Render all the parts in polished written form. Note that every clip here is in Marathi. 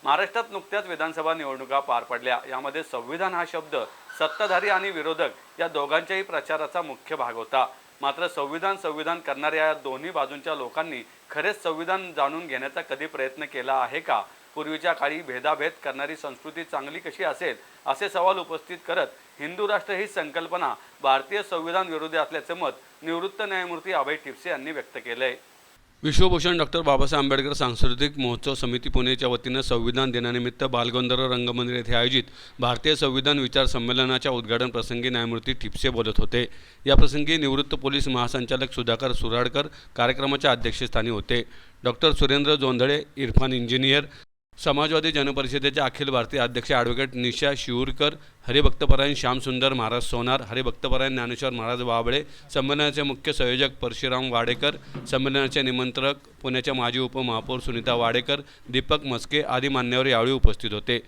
महाराष्ट्रात नुकत्याच विधानसभा निवडणुका पार पडल्या। यामध्ये संविधान हा शब्द सत्ताधारी आणि विरोधक या दोघांच्याही प्रचाराचा मुख्य भाग होता। मात्र संविधान करणाऱ्या या दोन्ही बाजूंच्या लोकांनी खरेच संविधान जाणून घेण्याचा कधी प्रयत्न केला आहे का? पूर्वीच्या काळी भेदाभेद करणारी संस्कृती चांगली कशी असेल असे सवाल उपस्थित करत हिंदू राष्ट्र ही संकल्पना भारतीय संविधान विरोधी असल्याचे मत निवृत्त न्यायमूर्ती अभय टिपसे यांनी व्यक्त केले। विश्वभूषण डॉक्टर बाबासाहेब आंबेडकर सांस्कृतिक महोत्सव समिती पुणेच्या वतीने संविधान दिनानिमित्त बालगंधर्व रंगमंदिर येथे आयोजित भारतीय संविधान विचार संमेलनाच्या उद्घाटन प्रसंगी न्यायमूर्ती टिपसे बोलत होते। या प्रसंगी निवृत्त पोलीस महासंचालक सुधाकर सुराडकर कार्यक्रमाच्या अध्यक्षस्थानी होते। डॉक्टर सुरेंद्र जोंधळे, इरफान इंजिनियर, समाजवादी जनपरिषदेचे अखिल भारतीय अध्यक्ष ॲडव्होकेट निशा शिऊरकर, हरिभक्तपरायण श्यामसुंदर महाराज सोनार, हरिभक्तपरायण ज्ञानेश्वर महाराज वाबळे, संमेलनाचे मुख्य संयोजक परशुराम वाडेकर, संमेलनाचे निमंत्रक पुण्याच्या माजी उपमहापौर सुनीता वाडेकर, दीपक मस्के आदी मान्यवर यावेळी उपस्थित होते।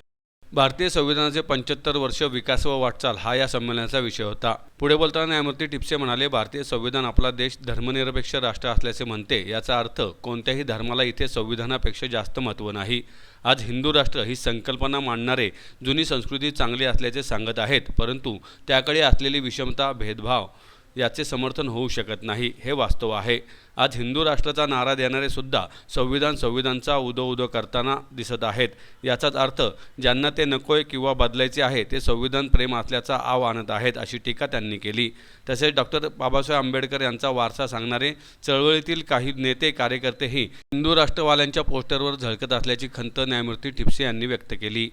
भारतीय संविधानाचे 75 वर्ष विकास व वाटचाल हा या संमेलनाचा विषय होता। पुढे बोलताना न्यायमूर्ती टिपसे म्हणाले, भारतीय संविधान आपला देश धर्मनिरपेक्ष राष्ट्र असल्याचे म्हणते। याचा अर्थ कोणत्याही धर्माला इथे संविधानापेक्षा जास्त महत्त्व नाही। आज हिंदू राष्ट्र ही संकल्पना मांडणारे जुनी संस्कृती चांगली असल्याचे सांगत आहेत, परंतु त्याकडे असलेली विषमता, भेदभाव याचे समर्थन होऊ शकत नाही, हे वास्तव आहे। आज हिंदू राष्ट्राचा नारा देणारे सुद्धा संविधानचा उदो करताना दिसत आहेत। याचाच अर्थ ज्यांना ते नकोय किंवा बदलायचे आहे ते संविधान प्रेम असल्याचा आव आणत आहेत, अशी टीका त्यांनी केली। तसेच डॉक्टर बाबासाहेब आंबेडकर यांचा वारसा सांगणारे चळवळीतील काही नेते कार्यकर्तेही हिंदू राष्ट्रवाल्यांच्या पोस्टरवर झळकत असल्याची खंत न्यायमूर्ती टिपसे यांनी व्यक्त केली।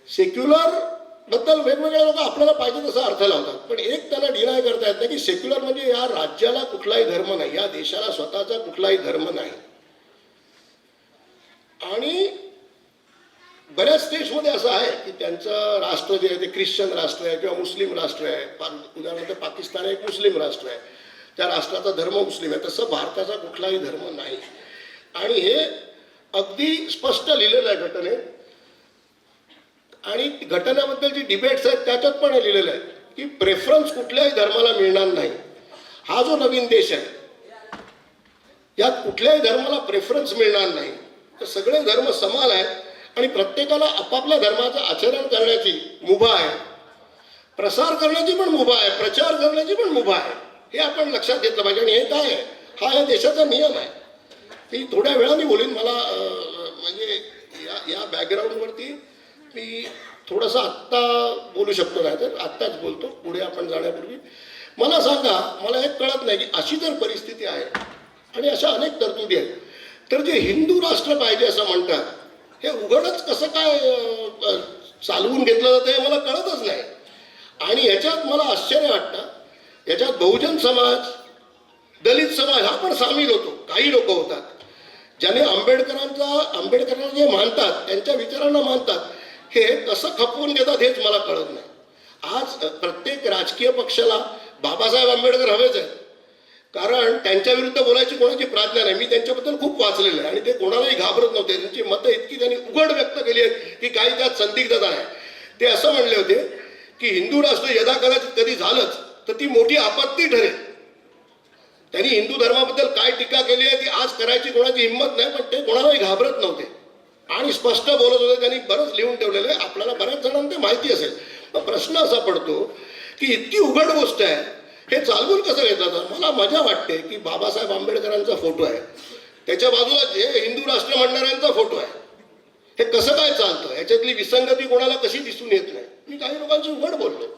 सेक्युलर बद्दल वेगवेगळे लोक आपल्याला पाहिजे तसा अर्थ लावतात, पण एक त्याला डिनाय करता येत नाही की सेक्युलर म्हणजे या राज्याला कुठलाही धर्म नाही, या देशाला स्वतःचा कुठलाही धर्म नाही। आणि बऱ्याच स्टेट्समध्ये असं आहे की त्यांचं राष्ट्र जे आहे ते ख्रिश्चन राष्ट्र आहे किंवा मुस्लिम राष्ट्र आहे। उदाहरणार्थ पाकिस्तान एक मुस्लिम राष्ट्र आहे, त्या राष्ट्राचा धर्म मुस्लिम आहे। तसं भारताचा कुठलाही धर्म नाही आणि हे अगदी स्पष्ट लिहिलेलं आहे घटनेत। आणि घटनेबद्दल जी डिबेट्स आहेत त्याच्यात पण हे लिहिलेलं आहे की प्रेफरन्स कुठल्याही धर्माला मिळणार नाही। हा जो नवीन देश आहे यात कुठल्याही धर्माला प्रेफरन्स मिळणार नाही, तर सगळे धर्म समान आहेत आणि प्रत्येकाला आपापल्या धर्माचं आचरण करण्याची मुभा आहे, प्रसार करण्याची पण मुभा आहे, प्रचार करण्याची पण मुभा आहे। हे आपण लक्षात घेतलं पाहिजे आणि हे काय आहे, हा या देशाचा नियम आहे। मी थोड्या वेळाने बोलीन, मला म्हणजे या बॅकग्राऊंडवरती मी थोडंसं आत्ता बोलू शकतो, नाही तर आत्ताच बोलतो पुढे आपण जाण्यापूर्वी। मला सांगा, मला एक कळत नाही की अशी जर परिस्थिती आहे आणि अशा अनेक तरतुदी आहेत, तर जे हिंदू राष्ट्र पाहिजे असं म्हणतात हे उघडच कसं काय चालवून घेतलं जातं हे मला कळतच नाही। आणि ह्याच्यात मला आश्चर्य वाटतं, याच्यात बहुजन समाज, दलित समाज हा पण सामील होतो। काही लोक होतात ज्याने आंबेडकरांना जे मानतात, त्यांच्या विचारांना मानतात, हे कसं खपवून घेतात हेच मला कळत नाही। आज प्रत्येक राजकीय पक्षाला बाबासाहेब आंबेडकर हवेच आहेत, कारण त्यांच्या विरुद्ध बोलायची कोणाची प्राज्ञा नाही। मी त्यांच्याबद्दल खूप वाचलेलं आहे आणि ते कोणालाही घाबरत नव्हते। त्यांची मतं इतकी त्यांनी उघड व्यक्त केली आहेत की काही त्यात संदिग्धता नाही। ते असं म्हणले होते की हिंदू राष्ट्र यदा कदाचित कधी झालंच तर ती मोठी आपत्ती ठरेल। त्यांनी हिंदू धर्माबद्दल काय टीका केली आहे ती आज करायची कोणाची हिंमत नाही, पण ते कोणालाही घाबरत नव्हते आणि स्पष्ट बोलत होते। त्यांनी बरंच लिहून ठेवलेलं आहे, आपल्याला बऱ्याच जणांना ते माहिती असेल। पण प्रश्न असा पडतो की इतकी उघड गोष्ट आहे, हे चालवून कसं घेतलं? मला मजा वाटते की बाबासाहेब आंबेडकरांचा फोटो आहे, त्याच्या बाजूला जे हिंदू राष्ट्र म्हणणाऱ्यांचा फोटो आहे, हे कसं काय चालतं? याच्यातली विसंगती कोणाला कशी दिसून येत नाही। मी काही लोकांशी उघड बोललो,